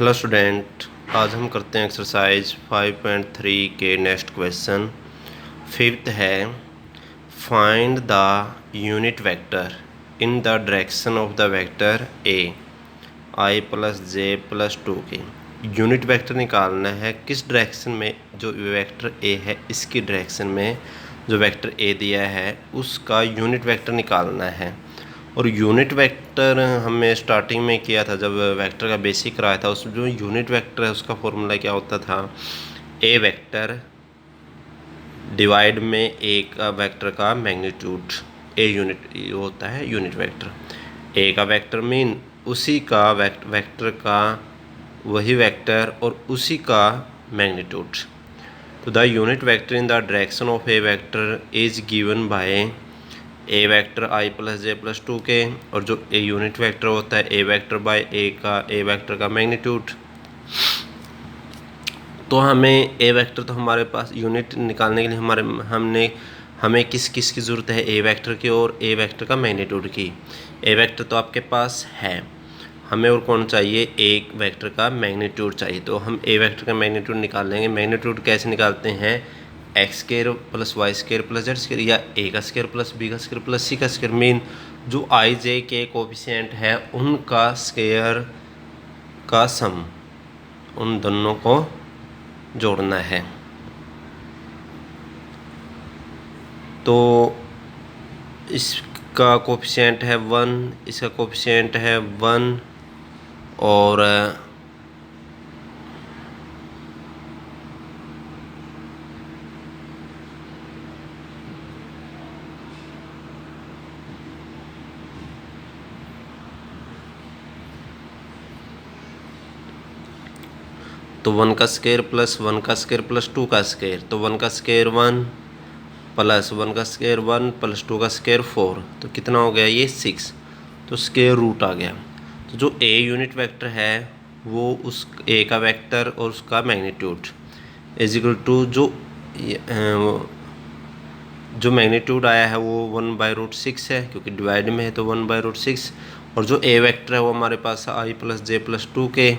Hello student, आज हम करते हैं एक्सरसाइज 5.3 के नेक्स्ट क्वेश्चन। फिफ्थ है find the unit vector in the direction of the vector A I plus J plus 2 के। यूनिट वेक्टर निकालना है किस डायरेक्शन में जो वेक्टर ए है इसकी डायरेक्शन में जो वेक्टर ए दिया है उसका यूनिट वेक्टर निकालना है। और यूनिट वेक्टर हमें स्टार्टिंग में किया था जब वेक्टर का बेसिक कराया था। उस जो यूनिट वेक्टर है उसका फॉर्मूला क्या होता था, ए वेक्टर डिवाइड में ए का वेक्टर का मैग्नीट्यूड। ए यूनिट होता है यूनिट वेक्टर। ए का वेक्टर मीन उसी का वेक्टर का वही वेक्टर और उसी का मैग्नीट्यूड। तो the unit vector in the direction of a vector is given bye a vector I plus J plus 2 के, और जो ए यूनिट वेक्टर होता है ए वेक्टर बाय ए वेक्टर का मैग्नीट्यूड। तो हमें ए वेक्टर तो हमारे पास यूनिट निकालने के लिए हमें किस किस की ज़रूरत है, ए वेक्टर की और ए वेक्टर का मैग्नीट्यूड की। ए वेक्टर तो आपके पास है, हमें और कौन चाहिए, ए वेक्टर का मैग्नीट्यूड चाहिए। तो हम ए वेक्टर का मैग्नीट्यूड निकाल लेंगे। मैग्नीट्यूड कैसे निकालते हैं, x square plus y square plus z square, या ए का स्क्वायर प्लस बी का स्क्वायर प्लस सी का स्क्वायर। मीन जो आई जे के कोफिशिएंट है उनका स्क्वायर का सम, उन दोनों को जोड़ना है। तो इसका कोफिशिएंट है 1, इसका कोफिशिएंट है 1 और तो 1 का स्क्वायर प्लस 1 का स्क्वायर प्लस 2 का स्क्वायर, तो 1 का स्क्वायर 1 प्लस 1 का स्क्वायर 1 प्लस 2 का स्क्वायर 4, तो कितना हो गया ये 6। तो स्क्वायर रूट आ गया। तो जो ए यूनिट वेक्टर है वो उस ए का वेक्टर और उसका मैग्नीट्यूड इज इक्वल टू जो मैग्नीट्यूड आया है वो 1/√6 है, क्योंकि डिवाइड में है तो 1/√6। और जो ए वेक्टर है वो हमारे पास आई प्लस जे प्लस 2 के,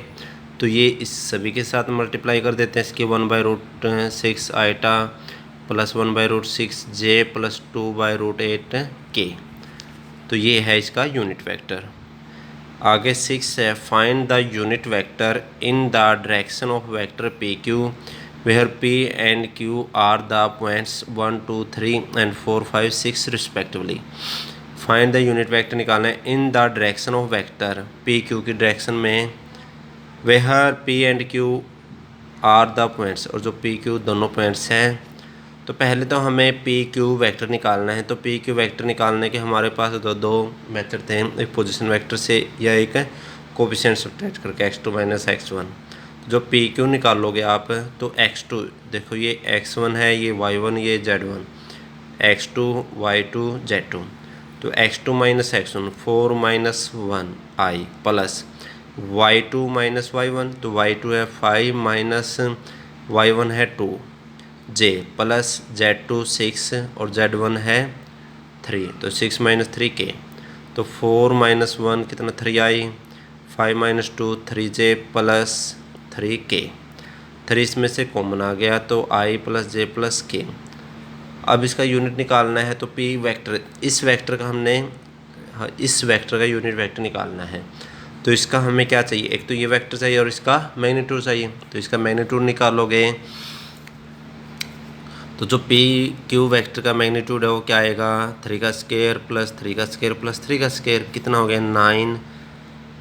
तो ये इस सभी के साथ मल्टीप्लाई कर देते हैं। इसके 1/√6 आइटा प्लस 1/√6 जे प्लस 2/√8 के। तो ये है इसका यूनिट वेक्टर। आगे 6 है find the unit vector in the direction of vector p q where p and q are the points 1 2 3 and 4 5 6 respectively. Find the unit vector निकालना है in the direction of vector p q की direction में, where p and q are the points, और जो P Q दोनों points हैं। तो पहले तो हमें पी क्यू वेक्टर निकालना है। तो पी क्यू वेक्टर निकालने के हमारे पास दो मेथड थे, एक पोजीशन वेक्टर से या एक कोफिशिएंट सब्ट्रैक्ट करके x2 माइनस x1। जो पी क्यू निकालोगे आप तो x2, देखो ये x1 है, ये y1, ये z1, x2 y2 z2। तो x2 minus x1 4 minus 1 i plus y2 minus y1, तो y2 है 5 माइनस y1 है 2 j प्लस z2 6 और z1 है 3, तो 6 माइनस 3 k। तो 4 माइनस 1 कितना 3 i, 5 minus 2 3j plus 3 k। 3 इसमें से कॉमन आ गया तो i plus j plus k। अब इसका यूनिट निकालना है। तो p वेक्टर, इस वेक्टर का इस वेक्टर का यूनिट वेक्टर निकालना है। तो इसका हमें क्या चाहिए, एक तो ये वेक्टर चाहिए और इसका मैग्नीट्यूड चाहिए। तो इसका मैग्नीट्यूड निकालोगे तो जो पी क्यू वेक्टर का मैग्नीट्यूड है वो क्या आएगा, 3 का स्क्वायर प्लस 3 का स्क्वायर प्लस 3 का स्क्वायर, कितना हो गया 9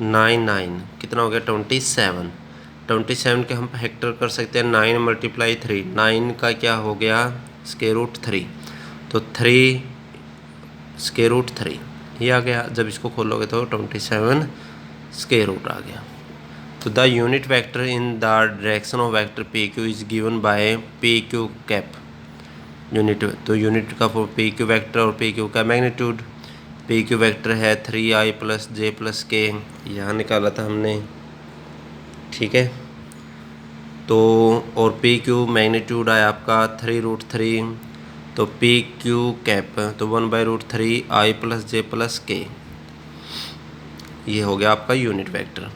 9 9, कितना हो गया 27। 27 के हम फैक्टर कर सकते हैं 9 मल्टीप्लाई 3, 9 का क्या हो गया √3, तो 3 √3 ये आ गया। जब इसको खोलोगे तो 27 स्क्वायर रूट आ गया। तो the unit vector in the direction of vector p Q is given by P Q cap unit. तो यूनिट का पी क्यू वेक्टर और पी क्यू का मैग्नीट्यूड, पी क्यू वेक्टर है 3i प्लस जे plus के, यहाँ निकाला था हमने, ठीक है। तो और पी क्यू मैग्नीट्यूड आया आपका 3√3, तो पी क्यू कैप तो 1/√3 i प्लस जे प्लस के, ये हो गया आपका unit vector.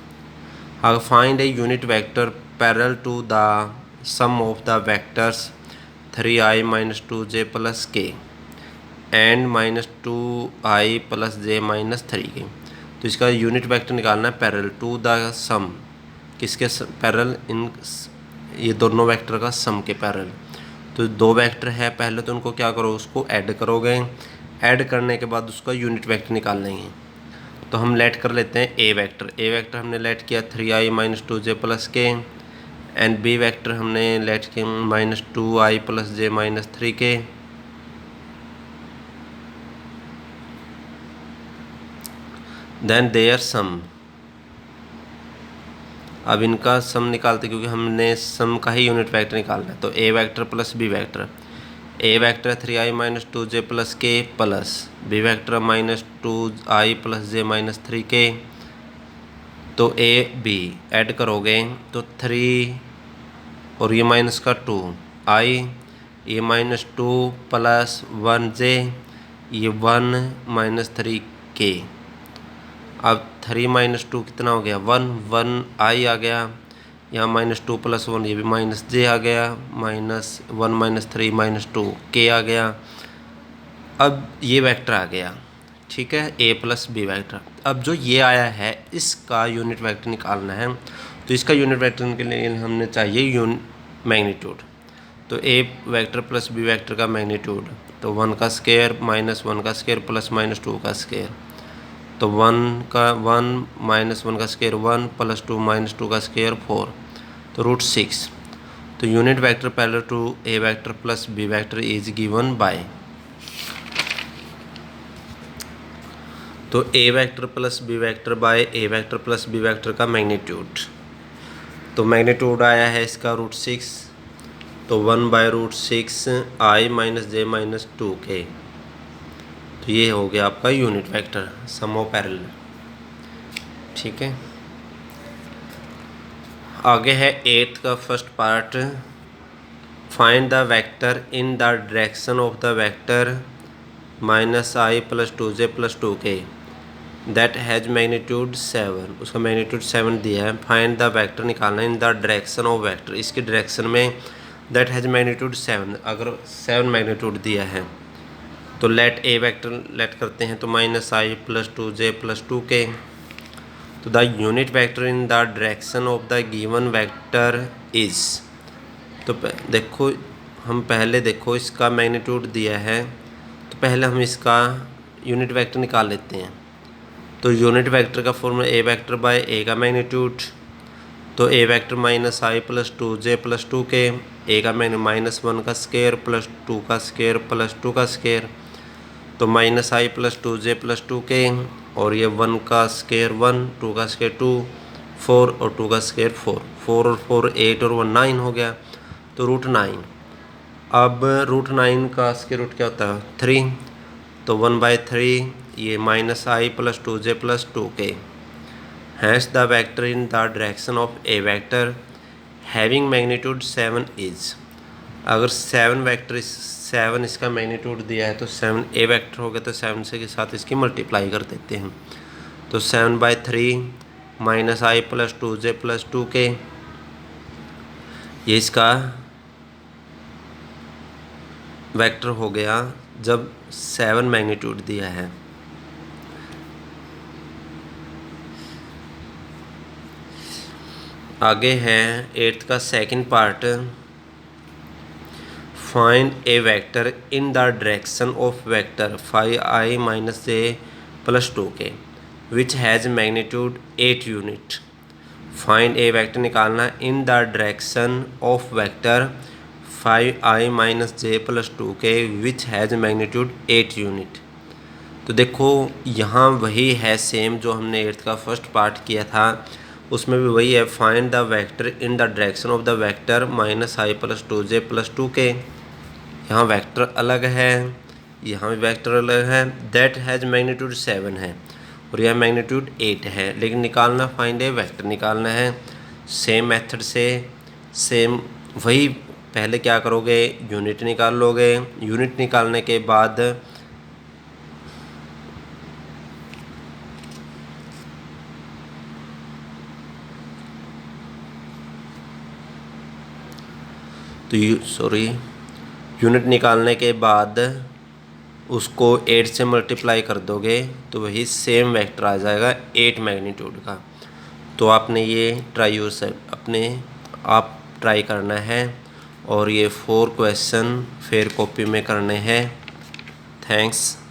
Find a unit vector parallel to the sum of the vectors 3i minus 2j plus k and minus 2i plus j minus 3k। तो इसका unit vector निकालना है parallel to the सम, किसके पैरेलल, इन ये दोनों vector का सम के parallel. तो दो वेक्टर है, पहले तो उनको क्या करो, उसको ऐड करोगे, ऐड करने के बाद उसका यूनिट वेक्टर निकाल लेंगे। तो हम लेट कर लेते हैं ए वेक्टर हमने लेट किया 3i minus 2j plus k, and b vector हमने लेट किया minus 2i plus j minus 3k। Then their sum, अब इनका सम निकालते क्योंकि हमने सम का ही यूनिट वेक्टर निकालना है। तो a vector plus b vector, a vector 3i minus 2j plus k plus b vector minus 2i plus j minus 3k। तो ए बी ऐड करोगे तो 3 और ये माइनस का 2i, ये माइनस 2 प्लस 1j, ये 1 माइनस 3k। अब 3 minus 2 कितना हो गया, 1i आ गया, यहाँ माइनस 2 प्लस 1 ये भी माइनस j आ गया, माइनस 1 माइनस 3 माइनस 2k आ गया। अब ये वेक्टर आ गया, ठीक है, a प्लस बी वेक्टर। अब जो ये आया है इसका यूनिट वेक्टर निकालना है। तो इसका यूनिट वेक्टर के लिए हमने चाहिए मैग्नीट्यूड। तो a vector plus b vector का मैग्नीट्यूड, तो 1 का स्क्वायर माइनस 1 का स्क्वायर प्लस माइनस 2 का स्क्वायर। तो 1 माइनस 1 का स्क्वायर 1 प्लस 2 माइनस 2 का स्क्वायर 4, तो √6। तो unit vector parallel to a vector plus b vector is given by, तो a vector plus b vector by a vector plus b vector का magnitude. तो magnitude आया है इसका √6, तो 1/√6i minus j minus 2k। तो ये हो गया आपका unit vector sum of parallel, ठीक है। आगे है 8th का first part, find the vector in the direction of the vector minus i plus 2j plus 2k that has magnitude 7। उसका मैग्नीट्यूड 7 दिया है। फाइंड द वेक्टर निकालना है in the direction of vector, इसके डायरेक्शन में that has magnitude 7, अगर 7 magnitude दिया है तो लेट ए वेक्टर लेट करते हैं, तो minus i plus 2j plus 2k। तो the unit vector in the direction of the given vector is, तो देखो हम पहले देखो इसका मैग्नीट्यूड दिया है, तो पहले हम इसका यूनिट वेक्टर निकाल लेते हैं। तो यूनिट वेक्टर का फॉर्मूला ए वेक्टर बाय ए का मैग्नीट्यूड, तो a vector minus i plus 2j plus 2k, ए का माइनस 1 का स्क्वायर प्लस 2 का स्क्वायर प्लस 2 का स्क्वायर, तो minus i plus 2j plus 2k, और ये 1 का स्क्वायर 1, 2 का स्क्वायर 2, 4 और 2 का स्क्वायर 4, 4 और 4 8 और 1 9 हो गया, तो √9। अब √9 का स्क्वायर रूट क्या होता है 3, तो 1/3 ये minus i plus 2j plus 2k। Hence the vector in the direction of a vector having magnitude 7 is, अगर 7 वेक्टर 7 इसका मैग्नीट्यूड दिया है तो 7 ए वेक्टर हो गया, तो 7 से के साथ इसकी मल्टीप्लाई कर देते हैं। तो 7/3 minus i plus 2j plus 2k, ये इसका वेक्टर हो गया जब 7 मैग्नीट्यूड दिया है। आगे है 8th का second part, find a vector in the direction of vector 5i minus j plus 2k which has magnitude 8 unit. Find a vector निकालना in the direction of vector 5i minus j plus 2k which has magnitude 8 unit. तो देखो यहाँ वही है same जो हमने 8th का first part किया था, उसमें भी वही है। Find the vector in the direction of the vector minus i plus 2j plus 2k, यहाँ वेक्टर अलग है, यहाँ भी वेक्टर अलग है। दैट हैज़ मैग्नीट्यूड 7 है और यह मैग्नीट्यूड 8 है, लेकिन निकालना फाइंड ए वेक्टर निकालना है सेम मेथड से। सेम वही पहले क्या करोगे, यूनिट निकाल लोगे, यूनिट निकालने के बाद तो यूनिट निकालने के बाद उसको 8 से मल्टीप्लाई कर दोगे तो वही सेम वेक्टर आ जाएगा 8 मैग्नीट्यूड का। तो आपने ये ट्राई योर सेल्फ, अपने आप ट्राई करना है और ये 4 क्वेश्चन फिर कॉपी में करने हैं। थैंक्स।